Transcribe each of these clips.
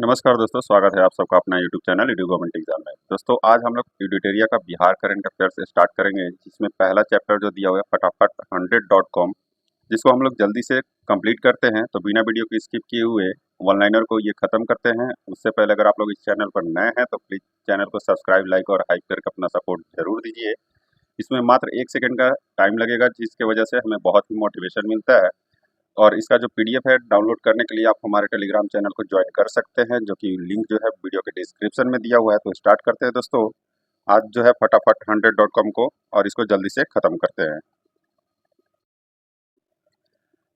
नमस्कार दोस्तों, स्वागत है आप सबका अपना YouTube channel Edu government exam में। दोस्तों आज हम लोग एडिटोरिया का बिहार करंट अफेयर्स स्टार्ट करेंगे, जिसमें पहला चैप्टर जो दिया हुआ है फटाफट 100.com, जिसको हम लोग जल्दी से कंप्लीट करते हैं। तो बिना वीडियो को स्किप किए हुए वन लाइनर को ये खत्म करते हैं। उससे पहले अगर आप लोग इस चैनल पर नए हैं तो प्लीज चैनल को सब्सक्राइब, लाइक और हाइप करके अपना सपोर्ट जरूर दीजिए। इसमें मात्र 1 सेकंड का टाइम लगेगा, जिसकी वजह से हमें बहुत ही मोटिवेशन मिलता है। और इसका जो पीडीएफ है डाउनलोड करने के लिए आप हमारे टेलीग्राम चैनल को ज्वाइन कर सकते हैं, जो कि लिंक जो है वीडियो के डिस्क्रिप्शन में दिया हुआ है। तो स्टार्ट करते हैं दोस्तों आज जो है फटाफट 100.com को, और इसको जल्दी से खत्म करते हैं।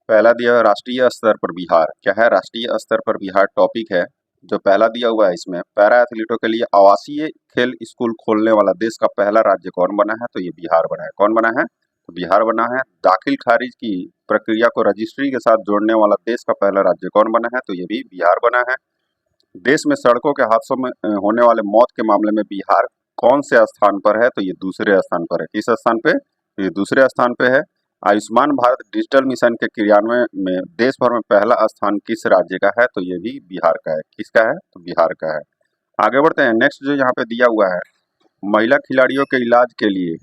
पहला दिया है राष्ट्रीय स्तर पर बिहार। क्या है? राष्ट्रीय स्तर पर बिहार टॉपिक है। जो पहला दिया हुआ है इसमें पैरा एथलीटों के लिए आवासीय खेल स्कूल खोलने वाला देश का पहला राज्य कौन बना है? तो ये बिहार बना है। कौन बना है? तो बिहार बना है। दाखिल खारिज की प्रक्रिया को रजिस्ट्री के साथ जोड़ने वाला देश का पहला राज्य कौन बना है? तो ये भी बिहार बना है। देश में सड़कों के हादसों में होने वाले मौत के मामले में बिहार कौन से स्थान पर है? तो ये दूसरे स्थान पर है। किस स्थान पे? ये दूसरे स्थान पे है। आयुष्मान भारत डिजिटल मिशन के क्रियान्वयन में देश भर में पहला स्थान किस राज्य का है? तो ये भी बिहार का है। किसका है? तो बिहार का है। आगे बढ़ते हैं। नेक्स्ट जो यहाँ पे दिया हुआ है, महिला खिलाड़ियों के इलाज के लिए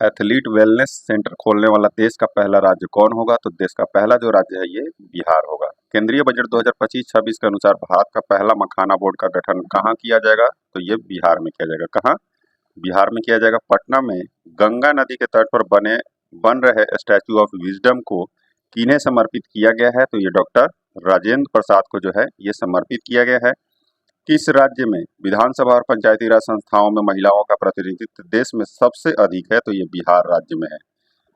एथलीट वेलनेस सेंटर खोलने वाला देश का पहला राज्य कौन होगा? तो देश का पहला जो राज्य है ये बिहार होगा। केंद्रीय बजट 2025-26 के अनुसार भारत का पहला मखाना बोर्ड का गठन कहाँ किया जाएगा? तो ये बिहार में किया जाएगा। कहाँ? बिहार में किया जाएगा। पटना में गंगा नदी के तट पर बन रहे स्टैचू ऑफ विजडम को किन्हें समर्पित किया गया है? तो ये डॉक्टर राजेंद्र प्रसाद को जो है ये समर्पित किया गया है। किस राज्य में विधानसभा और पंचायती राज संस्थाओं में महिलाओं का प्रतिनिधित्व देश में सबसे अधिक है? तो ये बिहार राज्य में है।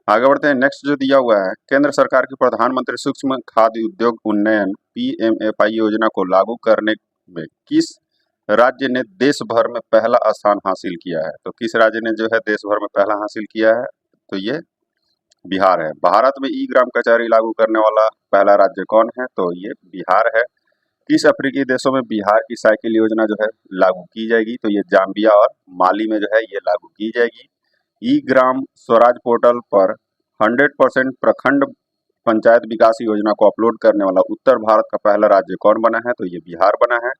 आगे बढ़ते हैं। नेक्स्ट जो दिया हुआ है, केंद्र सरकार की प्रधानमंत्री सूक्ष्म खाद्य उद्योग उन्नयन PMFI योजना को लागू करने में किस राज्य ने देश भर में पहला स्थान हासिल किया है? तो किस राज्य ने जो है देश भर में पहला हासिल किया है? तो ये बिहार है। भारत में ई ग्राम कचहरी लागू करने वाला पहला राज्य कौन है? तो ये बिहार है। किस अफ्रीकी देशों में बिहार की साइकिल योजना जो है लागू की जाएगी? तो ये जाम्बिया और माली में जो है ये लागू की जाएगी। ई ग्राम स्वराज पोर्टल पर 100% प्रखंड पंचायत विकास योजना को अपलोड करने वाला उत्तर भारत का पहला राज्य कौन बना है? तो ये बिहार बना है।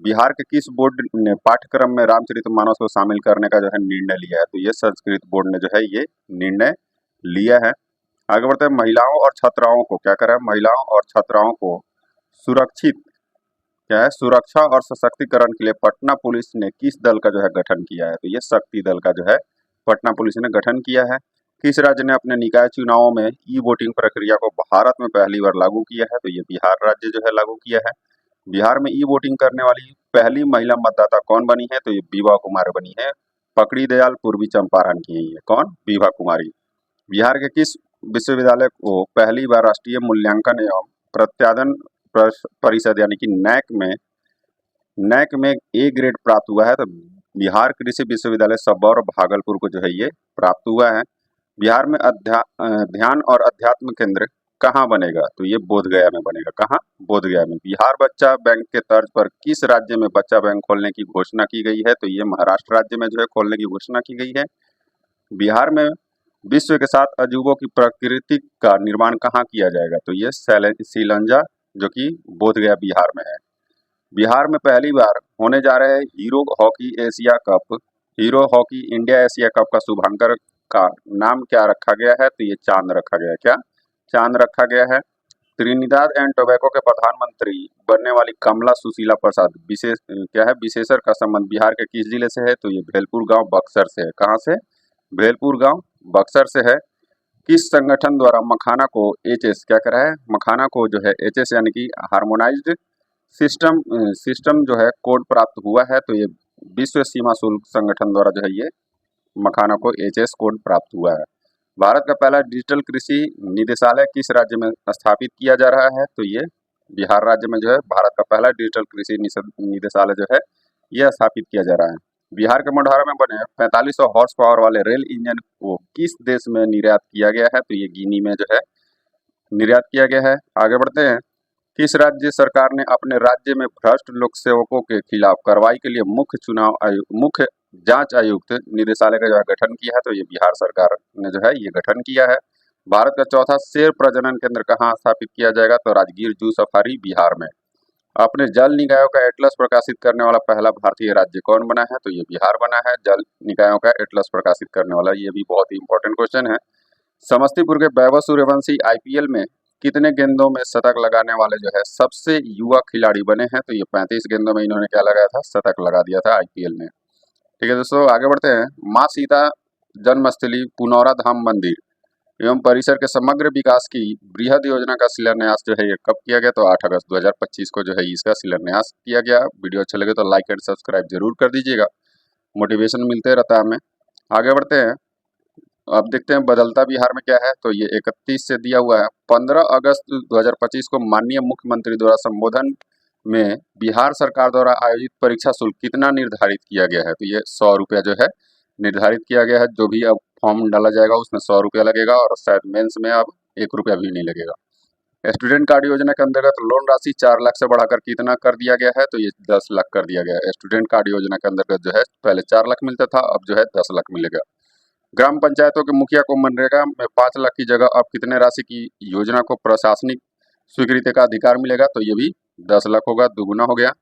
बिहार के किस बोर्ड ने पाठ्यक्रम में रामचरितमानस को शामिल करने का जो है निर्णय लिया है? तो ये संस्कृत बोर्ड ने जो है ये निर्णय लिया है। आगे बढ़ते हैं। महिलाओं और छात्राओं को क्या करें? महिलाओं और छात्राओं को सुरक्षित क्या है? सुरक्षा और सशक्तिकरण के लिए पटना पुलिस ने किस दल का जो है गठन किया है? तो ये शक्ति दल का जो है पटना पुलिस ने गठन किया है। किस राज्य ने अपने निकाय चुनावों में ई वोटिंग प्रक्रिया को भारत में पहली बार लागू किया है? तो ये बिहार राज्य जो है लागू किया है। बिहार में ई वोटिंग करने वाली पहली महिला मतदाता कौन बनी है? तो ये विभा कुमारी बनी है। पकड़ी दयाल पूर्वी चंपारण की है ये। कौन? विभा कुमारी। बिहार के किस विश्वविद्यालय को पहली बार राष्ट्रीय मूल्यांकन एवं प्रत्यादन परिषद यानी कि नैक में ए ग्रेड प्राप्त हुआ है? तो बिहार कृषि विश्वविद्यालय सबौर भागलपुर को जो है ये प्राप्त हुआ है। बिहार में ध्यान और अध्यात्म केंद्र कहाँ बनेगा? तो ये बोधगया में बनेगा। कहाँ? बोधगया में। बिहार बच्चा बैंक के तर्ज पर किस राज्य में बच्चा बैंक खोलने की घोषणा की गई है? तो ये महाराष्ट्र राज्य में जो है खोलने की घोषणा की गई है। बिहार में विश्व के 7 अजूबों की प्रकृति का निर्माण कहाँ किया जाएगा? तो ये सीलंजा जो कि बोधगया बिहार में है। बिहार में पहली बार होने जा रहे hero hockey Asia cup, hero hockey India Asia cup का शुभांकर का नाम क्या रखा गया है? तो ये चांद रखा गया है। क्या? चांद रखा गया है। त्रिनिदाद एंड टोबैको के प्रधानमंत्री बनने वाली कमला सुशीला प्रसाद विशेषर का संबंध बिहार के किस जिले से है? तो ये भेलपुर गांव बक्सर से है। कहाँ से? भेलपुर गांव बक्सर से है। किस संगठन द्वारा मखाना को HS क्या करा है? मखाना को जो है HS यानी कि हार्मोनाइज्ड सिस्टम जो है कोड प्राप्त हुआ है? तो ये विश्व सीमा शुल्क संगठन द्वारा जो है ये मखाना को HS कोड प्राप्त हुआ है। भारत का पहला डिजिटल कृषि निदेशालय किस राज्य में स्थापित किया जा रहा है? तो ये बिहार राज्य में जो है भारत का पहला डिजिटल कृषि निदेशालय जो है यह स्थापित किया जा रहा है। बिहार के मोढारा में बने 4500 हॉर्स पावर वाले रेल इंजन को किस देश में निर्यात किया गया है? तो ये गिनी में जो है निर्यात किया गया है। आगे बढ़ते हैं। किस राज्य सरकार ने अपने राज्य में भ्रष्ट लोक सेवकों के खिलाफ कार्रवाई के लिए मुख्य जांच आयुक्त निदेशालय का जो है गठन किया है? तो ये बिहार सरकार ने जो है ये गठन किया है। भारत का चौथा शेर प्रजनन केंद्र कहाँ स्थापित किया जाएगा? तो राजगीर जू सफारी बिहार में। अपने जल निकायों का एटलस प्रकाशित करने वाला पहला भारतीय राज्य कौन बना है? तो ये बिहार बना है, जल निकायों का एटलस प्रकाशित करने वाला। ये भी बहुत ही इंपॉर्टेंट क्वेश्चन है। समस्तीपुर के वैभव सूर्यवंशी आईपीएल में कितने गेंदों में शतक लगाने वाले जो है सबसे युवा खिलाड़ी बने हैं? तो ये 35 गेंदों में इन्होंने क्या लगाया था? शतक लगा दिया था आईपीएल में। ठीक है दोस्तों, आगे बढ़ते हैं। माँ सीता जन्मस्थली पुनौरा धाम मंदिर एवं परिसर के समग्र विकास की बृहद योजना का शिलान्यास जो है ये कब किया गया? तो 8 अगस्त 2025 को जो है इसका शिलान्यास किया गया। वीडियो अच्छा लगे तो लाइक एंड सब्सक्राइब जरूर कर दीजिएगा, मोटिवेशन मिलते रहता है हमें। आगे बढ़ते हैं, अब देखते हैं बदलता बिहार में क्या है। तो ये 31 से दिया हुआ है। 15 अगस्त 2025 को माननीय मुख्यमंत्री द्वारा संबोधन में बिहार सरकार द्वारा आयोजित परीक्षा शुल्क कितना निर्धारित किया गया है? तो ये 100 रुपया जो है निर्धारित किया गया है। जो भी अब फॉर्म डाला जाएगा उसमें 100 रुपया लगेगा और शायद मेंस में अब 1 रुपया भी नहीं लगेगा। स्टूडेंट कार्ड योजना के अंतर्गत लोन राशि 4 लाख से बढ़ाकर कितना कर दिया गया है? तो ये 10 लाख कर दिया गया है। स्टूडेंट कार्ड योजना के अंतर्गत जो है पहले 4 लाख मिलता था, अब जो है 10 लाख मिलेगा। ग्राम पंचायतों के मुखिया को मनरेगा में 5 लाख की जगह अब कितने राशि की योजना को प्रशासनिक स्वीकृति का अधिकार मिलेगा? तो ये भी 10 लाख होगा, दुगुना हो गया।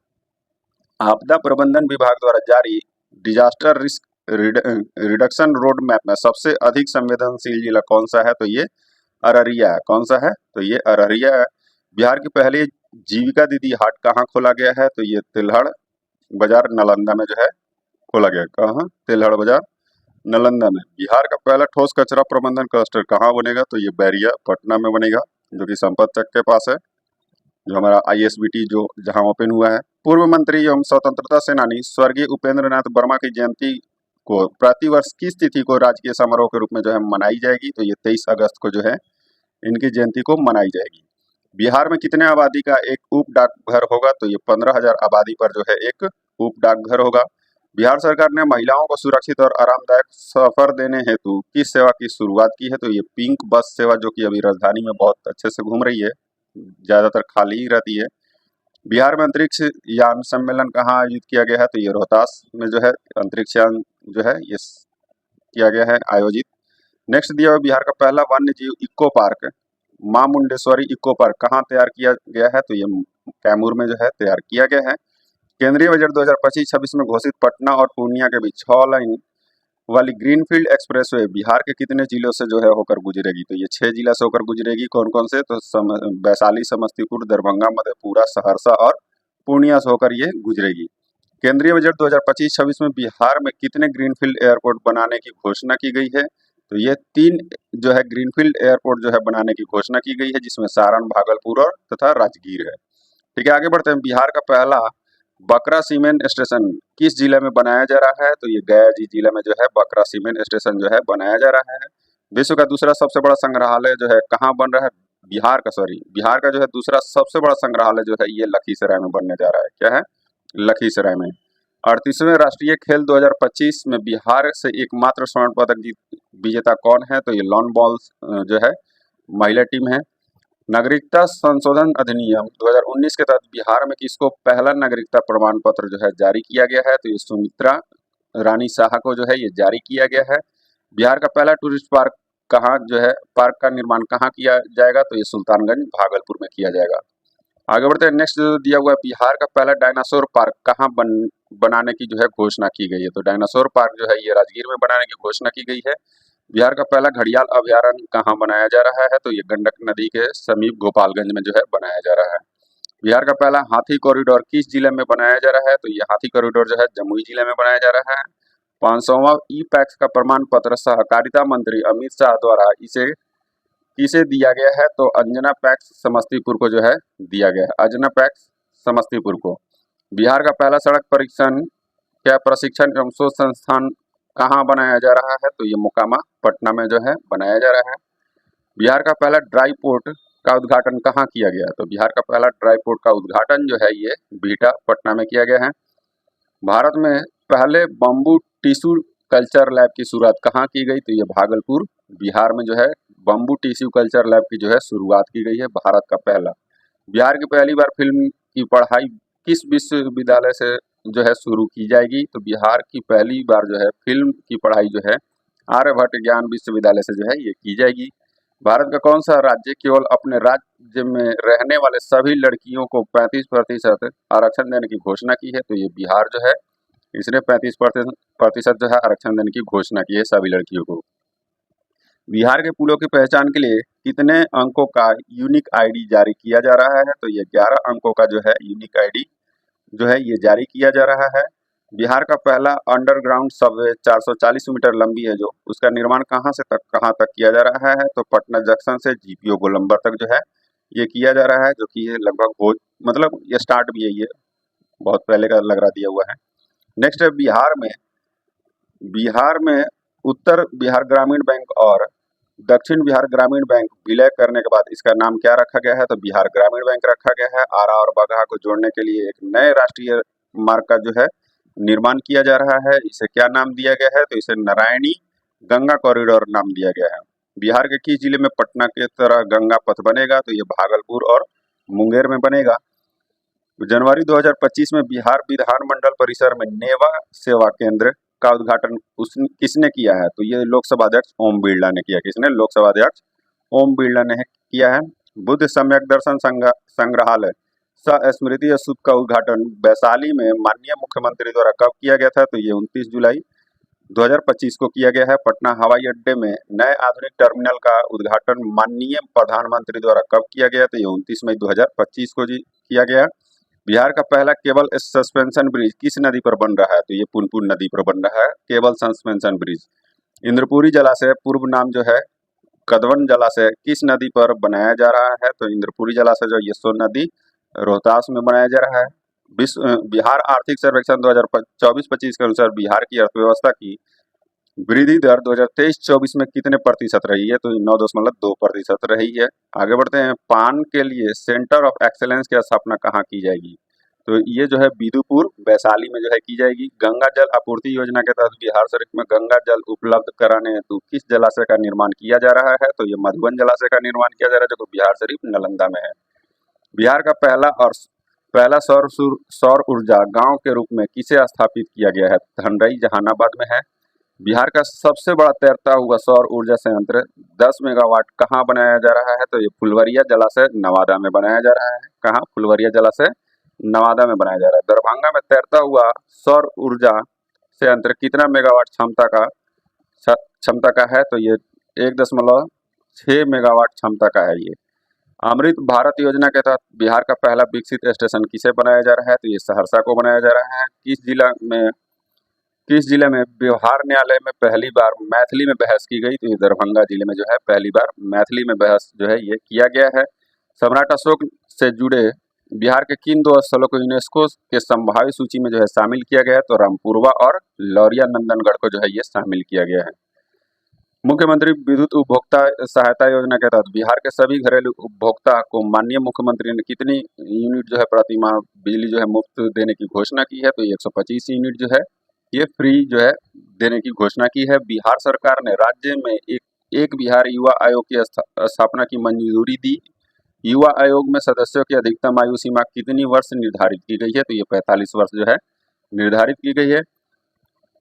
आपदा प्रबंधन विभाग द्वारा जारी disaster risk reduction road map में सबसे अधिक संवेदनशील जिला कौन सा है? तो ये अररिया है। कौन सा है? तो ये अररिया है। बिहार की पहली जीविका दीदी हाट कहाँ खोला गया है? तो ये तिल्हड़ बाजार नालंदा में जो है खोला गया। कहाँ? तिल्हड़ बाजार नालंदा में। बिहार का पहला ठोस कचरा प्रबंधन क्लस्टर कहाँ बनेगा? तो ये बैरिया पटना में बनेगा, जो कि संपत चक के पास है, जो हमारा आईएसबीटी जो जहां ओपन हुआ है। पूर्व मंत्री एवं स्वतंत्रता सेनानी स्वर्गीय उपेंद्र नाथ वर्मा की जयंती को प्रतिवर्ष किस तिथि को राजकीय समारोह के रूप में जो है मनाई जाएगी? तो ये 23 अगस्त को जो है इनकी जयंती को मनाई जाएगी। बिहार में कितने आबादी का एक उप डाकघर होगा? तो ये 15,000 आबादी पर जो है एक उप डाकघर होगा। बिहार सरकार ने महिलाओं को सुरक्षित और आरामदायक सफर देने हेतु किस सेवा की शुरुआत की है? तो ये पिंक बस सेवा, जो कि अभी राजधानी में बहुत अच्छे से घूम रही है, ज्यादातर खाली ही रहती है। बिहार में अंतरिक्ष यान सम्मेलन कहाँ आयोजित किया गया है? तो ये रोहतास में जो है अंतरिक्ष यान जो है ये किया गया है आयोजित। नेक्स्ट दिया हुआ बिहार का पहला वन्य जीव इको पार्क मां मुंडेश्वरी इको पार्क कहाँ तैयार किया गया है? तो ये कैमूर में जो है तैयार किया गया है। केंद्रीय बजट 2025-26 में घोषित पटना और पूर्णिया के बीच 6 लाइन वाली ग्रीनफील्ड एक्सप्रेसवे बिहार के कितने जिलों से जो है होकर गुजरेगी? तो ये 6 जिला से होकर गुजरेगी। कौन कौन से? तो वैशाली, समस्तीपुर, दरभंगा, मधेपुरा, सहरसा और पूर्णिया से होकर ये गुजरेगी। केंद्रीय बजट 2025-26 में बिहार में कितने ग्रीनफील्ड एयरपोर्ट बनाने की घोषणा की गई है? तो ये 3 जो है ग्रीनफील्ड एयरपोर्ट जो है बनाने की घोषणा की गई है, जिसमें सारण, भागलपुर और तथा राजगीर है। ठीक है, आगे बढ़ते हैं। बिहार का पहला बकरा सीमेंट स्टेशन किस जिले में बनाया जा रहा है? तो ये गया जी जिले में जो है बकरा सीमेंट स्टेशन जो है बनाया जा रहा है। विश्व का दूसरा सबसे बड़ा संग्रहालय जो है कहाँ बन रहा है? बिहार का जो है दूसरा सबसे बड़ा संग्रहालय जो है ये लखीसराय में बनने जा रहा है। क्या है? लखीसराय में। 38वें राष्ट्रीय खेल 2025 में बिहार से एकमात्र स्वर्ण पदक विजेता कौन है? तो ये लॉन बॉल्स जो है महिला टीम है। नागरिकता संशोधन अधिनियम 2019 के तहत बिहार में किसको पहला नागरिकता प्रमाण पत्र जो है जारी किया गया है? तो ये सुमित्रा रानी शाह को जो है ये जारी किया गया है। बिहार का पहला टूरिस्ट पार्क कहाँ जो है पार्क का निर्माण कहाँ किया जाएगा? तो ये सुल्तानगंज भागलपुर में किया जाएगा। आगे बढ़ते हैं। नेक्स्ट जो दिया हुआ है बिहार का पहला डायनासोर पार्क कहाँ बनाने की जो है घोषणा की गई है? तो डायनासोर पार्क जो है ये राजगीर में बनाने की घोषणा की गई है। बिहार का पहला घड़ियाल अभयारण्य कहाँ बनाया जा रहा है? तो ये गंडक नदी के समीप गोपालगंज में जो है बनाया जा रहा है। बिहार का पहला हाथी कॉरिडोर किस जिले में बनाया जा रहा है? तो ये हाथी कॉरिडोर जो है जमुई जिले में बनाया जा रहा है। 500वां ई पैक्स का प्रमाण पत्र सहकारिता मंत्री अमित शाह द्वारा इसे किसे दिया गया है? तो अंजना पैक्स समस्तीपुर को जो है दिया गया है। अंजना पैक्स समस्तीपुर को। बिहार का पहला सड़क परीक्षण क्या प्रशिक्षण एवं शोध संस्थान कहाँ बनाया जा रहा है? तो ये मोकामा पटना में जो है बनाया जा रहा है। बिहार का पहला ड्राई पोर्ट का उद्घाटन कहाँ किया गया? तो बिहार का पहला ड्राई पोर्ट का उद्घाटन जो है ये बिहटा पटना में किया गया है। भारत में पहले बम्बू टिश्यू कल्चर लैब की शुरुआत कहाँ की गई? तो ये भागलपुर बिहार में जो है बम्बू टिश्यू कल्चर लैब की जो है शुरुआत की गई है, भारत का पहला। बिहार की पहली बार फिल्म की पढ़ाई किस विश्वविद्यालय से जो है शुरू की जाएगी? तो बिहार की पहली बार जो है फिल्म की पढ़ाई जो है आर्यभट्ट ज्ञान विश्वविद्यालय से जो है ये की जाएगी। भारत का कौन सा राज्य केवल अपने राज्य में रहने वाले सभी लड़कियों को 35% आरक्षण देने की घोषणा की है? तो ये बिहार जो है, इसने 35% जो है आरक्षण देने की घोषणा की है सभी लड़कियों को। बिहार के पुलों की पहचान के लिए कितने अंकों का यूनिक आईडी जारी किया जा रहा है? तो ये 11 अंकों का जो है यूनिक आईडी जो है ये जारी किया जा रहा है। बिहार का पहला अंडरग्राउंड सबवे 440 मीटर लंबी है, जो उसका निर्माण कहाँ तक किया जा रहा है? तो पटना जंक्शन से जीपीओ गोलंबर तक जो है ये किया जा रहा है, जो कि ये लगभग हो मतलब ये स्टार्ट भी है, ये बहुत पहले का लग रहा दिया हुआ है। नेक्स्ट है बिहार में उत्तर बिहार ग्रामीण बैंक और दक्षिण बिहार ग्रामीण बैंक विलय करने के बाद इसका नाम क्या रखा गया है? तो बिहार ग्रामीण बैंक रखा गया है। आरा और बगहा को जोड़ने के लिए एक नए राष्ट्रीय मार्ग का जो है निर्माण किया जा रहा है। इसे क्या नाम दिया गया है? तो इसे नारायणी गंगा कॉरिडोर नाम दिया गया है। बिहार के किस जिले में पटना के तरह गंगा पथ बनेगा? तो ये भागलपुर और मुंगेर में बनेगा। जनवरी 2025 में बिहार विधानमंडल परिसर में नेवा सेवा केंद्र का उद्घाटन किसने किया है? तो ये लोकसभा अध्यक्ष ओम बिरला ने किया। किसने? लोकसभा अध्यक्ष ओम बिरला ने किया है। बुद्ध सम्यक दर्शन संग्रहालय सह स्मृति स्तूप का उद्घाटन वैशाली में माननीय मुख्यमंत्री द्वारा कब किया गया था? तो ये 29 जुलाई 2025 को किया गया है। पटना हवाई अड्डे में नए आधुनिक टर्मिनल का उद्घाटन माननीय प्रधानमंत्री द्वारा कब किया गया? तो ये 29 मई 2025 को किया गया। बिहार का पहला केबल सस्पेंशन ब्रिज किस नदी पर बन रहा है? तो ये पुनपुन नदी पर बन रहा है केबल सस्पेंशन ब्रिज। इंद्रपुरी जलाशय पूर्व नाम जो है कदवन जलाशय किस नदी पर बनाया जा रहा है? तो इंद्रपुरी जलाशय जो ये सोन नदी रोहतास में बनाया जा रहा है। बिहार आर्थिक सर्वेक्षण 2024-25 के अनुसार बिहार की अर्थव्यवस्था की वृद्धि दर 2023-24 में कितने प्रतिशत रही है? तो 9.2% रही है। आगे बढ़ते हैं। पान के लिए सेंटर ऑफ एक्सेलेंस की स्थापना कहाँ की जाएगी? तो ये जो है बिदुपुर वैशाली में जो है की जाएगी। गंगा जल आपूर्ति योजना के तहत बिहार शरीफ में गंगा जल उपलब्ध कराने हेतु किस जलाशय का निर्माण किया जा रहा है? तो ये मधुबन जलाशय का निर्माण किया जा रहा है, जो बिहार शरीफ नालंदा में है। बिहार का पहला सौर ऊर्जा गांव के रूप में किसे स्थापित किया गया है? धनरई जहानाबाद में है। बिहार का सबसे बड़ा तैरता हुआ सौर ऊर्जा संयंत्र 10 मेगावाट कहाँ बनाया जा रहा है? तो ये फुलवरिया जलाशय नवादा में बनाया जा रहा है। कहाँ? फुलवरिया जलाशय नवादा में बनाया जा रहा है। दरभंगा में तैरता हुआ सौर ऊर्जा संयंत्र कितना मेगावाट क्षमता का है? तो ये 1.6 मेगावाट क्षमता का है। ये अमृत भारत योजना के तहत बिहार का पहला विकसित स्टेशन किसे बनाया जा रहा है? तो ये सहरसा को बनाया जा रहा है। किस जिले में व्यवहार न्यायालय में पहली बार मैथिली में बहस की गई? तो ये दरभंगा जिले में जो है पहली बार मैथिली में बहस जो है ये किया गया है। सम्राट अशोक से जुड़े बिहार के किन दो स्थलों को यूनेस्को के संभावित सूची में जो है शामिल किया गया है? तो रामपुरवा और लौरिया नंदनगढ़ को जो है ये शामिल किया गया है। मुख्यमंत्री विद्युत उपभोक्ता सहायता योजना के तहत बिहार के सभी घरेलू उपभोक्ता को माननीय मुख्यमंत्री ने कितनी यूनिट जो है प्रति माह बिजली जो है मुफ्त देने की घोषणा की है? तो 125 यूनिट जो है ये फ्री जो है देने की घोषणा की है। बिहार सरकार ने राज्य में एक बिहार युवा आयोग की स्थापना की मंजूरी दी। युवा आयोग में सदस्यों की अधिकतम आयु सीमा कितनी वर्ष निर्धारित की गई है? तो ये 45 वर्ष जो है निर्धारित की गई है।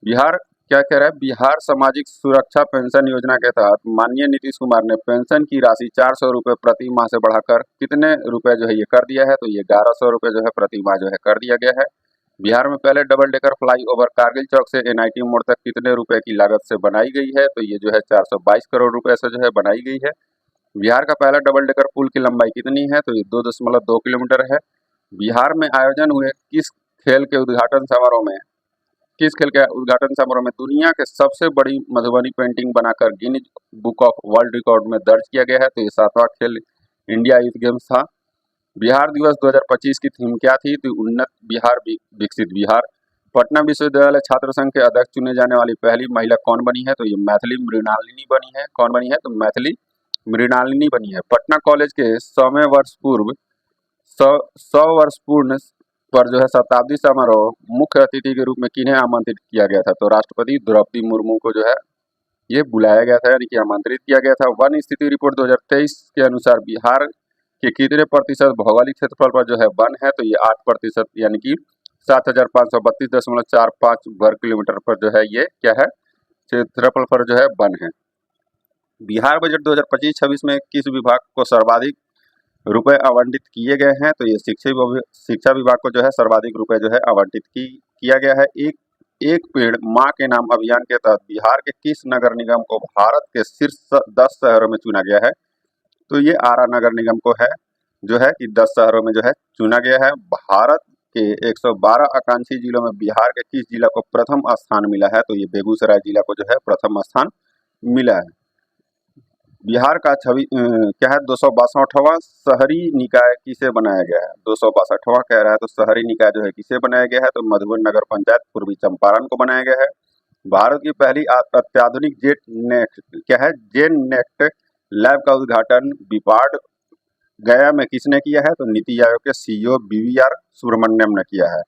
बिहार क्या कह रहा है? बिहार सामाजिक सुरक्षा पेंशन योजना के तहत माननीय नीतीश कुमार ने पेंशन की राशि 400 रुपये प्रति माह से बढ़ाकर कितने रुपए जो है ये कर दिया है? तो ये 1100 रुपये जो है प्रति माह जो है कर दिया गया है। बिहार में पहले double decker flyover Kargil Chowk से एनआईटी मोड़ तक कितने रुपए की लागत से बनाई गई है? तो ये जो है 422 करोड़ रुपए से जो है बनाई गई है। बिहार का पहला डबल डेकर पुल की लंबाई कितनी है? तो ये 2.2 किलोमीटर है। बिहार में आयोजन हुए खेल के उद्घाटन समारोह में दुनिया के सबसे बड़ी मधुबनी पेंटिंग बनाकर Guinness book of world record में दर्ज किया गया है? तो ये 7वां खेल इंडिया यूथ गेम्स था। बिहार दिवस 2025 की थीम क्या थी? तो उन्नत बिहार विकसित बिहार। पटना विश्वविद्यालय छात्र संघ के अध्यक्ष चुने जाने वाली पहली महिला कौन बनी है? तो ये मैथिली मृणालिनी बनी है। कौन बनी है? तो मैथिली मृणालिनी बनी है। पटना कॉलेज के 100वें वर्ष पूर्व 100 वर्ष पूर्ण पर जो है शताब्दी समारोह मुख्य अतिथि के रूप में किन्हें आमंत्रित किया गया था? तो राष्ट्रपति द्रौपदी मुर्मू को जो है ये बुलाया गया था, यानी कि आमंत्रित किया गया था। वन स्थिति रिपोर्ट 2023 के अनुसार बिहार के कितने प्रतिशत भौगोलिक क्षेत्रफल पर जो है वन है? तो ये 8%, यानी कि 7532.45 वर्ग किलोमीटर पर जो है ये क्या है क्षेत्रफल पर जो है वन है। बिहार बजट 2025-26 में किस विभाग को सर्वाधिक रुपए आवंटित किए गए हैं? तो ये शिक्षा विभाग को जो है सर्वाधिक रुपए जो है आवंटित किया गया है। एक पेड़ माँ के नाम अभियान के तहत बिहार के किस नगर निगम को भारत के शीर्ष 10 शहरों में चुना गया है? तो ये आरा नगर निगम को है जो है कि 10 शहरों में जो है चुना गया है। भारत के 112 आकांक्षी जिलों में बिहार के किस जिला को प्रथम स्थान मिला है? तो ये बेगूसराय जिला को जो है प्रथम स्थान मिला है। बिहार का क्या है 262वां शहरी निकाय किसे बनाया गया है? 262वां कह रहा है तो शहरी निकाय जो है किसे बनाया गया है? तो मधुबन नगर पंचायत पूर्वी चंपारण को बनाया गया है। भारत की पहली अत्याधुनिक जेन नेक्ट लैब का उद्घाटन बिपाड गया में किसने किया है? तो नीति आयोग के सीईओ BVR सुब्रमण्यम ने किया है।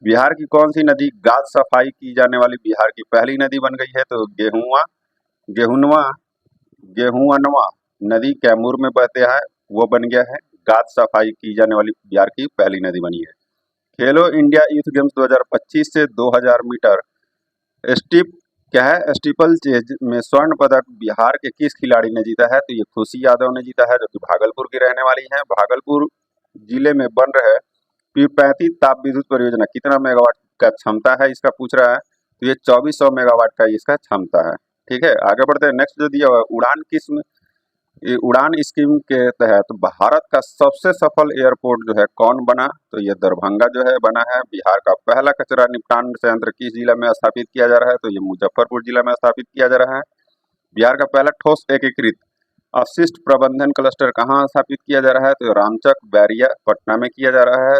बिहार की कौन सी नदी गाद सफाई की जाने वाली बिहार की पहली नदी बन गई है? तो गेहुअनवा नदी कैमूर में बहते है, वो बन गया है। गाद सफाई की जाने वाली बिहार की पहली नदी बनी है। खेलो इंडिया यूथ गेम्स 2025 से 2000 मीटर स्टीपल चेज में स्वर्ण पदक बिहार के किस खिलाड़ी ने जीता है? तो ये खुशी यादव ने जीता है, जो कि भागलपुर की रहने वाली है। भागलपुर जिले में बन रहे P35 ताप विद्युत परियोजना कितना मेगावाट का क्षमता है इसका पूछ रहा है। तो ये 2400 मेगावाट का इसका क्षमता है। ठीक है, आगे बढ़ते हैं। नेक्स्ट जो दिया हुआ है उड़ान स्कीम के तहत भारत का सबसे सफल एयरपोर्ट जो है कौन बना? तो ये दरभंगा जो है बना है। बिहार का पहला कचरा निपटान संयंत्र किस जिला में स्थापित किया जा रहा है? तो ये मुजफ्फरपुर जिला में स्थापित किया जा रहा है। बिहार का पहला ठोस एकीकृत अपशिष्ट प्रबंधन क्लस्टर कहाँ स्थापित किया जा रहा है? तो रामचक बैरिया पटना में किया जा रहा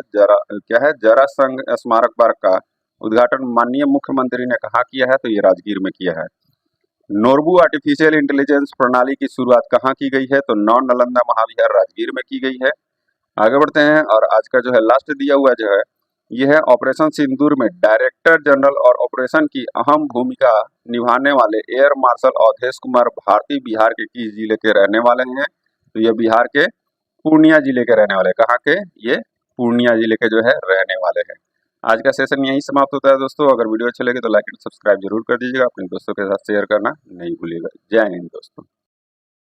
है। जरासंघ स्मारक पार्क का उद्घाटन माननीय मुख्यमंत्री ने कहाँ किया है? तो ये राजगीर में किया है। नोरबू आर्टिफिशियल इंटेलिजेंस प्रणाली की शुरुआत कहाँ की गई है? तो नौ नालंदा महाविहार राजगीर में की गई है। आगे बढ़ते हैं और आज का जो है लास्ट दिया हुआ जो है यह है ऑपरेशन सिंदूर में डायरेक्टर जनरल और ऑपरेशन की अहम भूमिका निभाने वाले एयर मार्शल अवधेश कुमार भारती बिहार के किस जिले के रहने वाले हैं? तो ये बिहार के पूर्णिया जिले के रहने वाले। कहाँ के? ये पूर्णिया जिले के जो है रहने वाले हैं। आज का सेशन यहीं समाप्त होता है दोस्तों। अगर वीडियो अच्छी लगे तो लाइक एंड सब्सक्राइब जरूर कर दीजिएगा, अपने दोस्तों के साथ शेयर करना नहीं भूलिएगा। जय हिंद दोस्तों।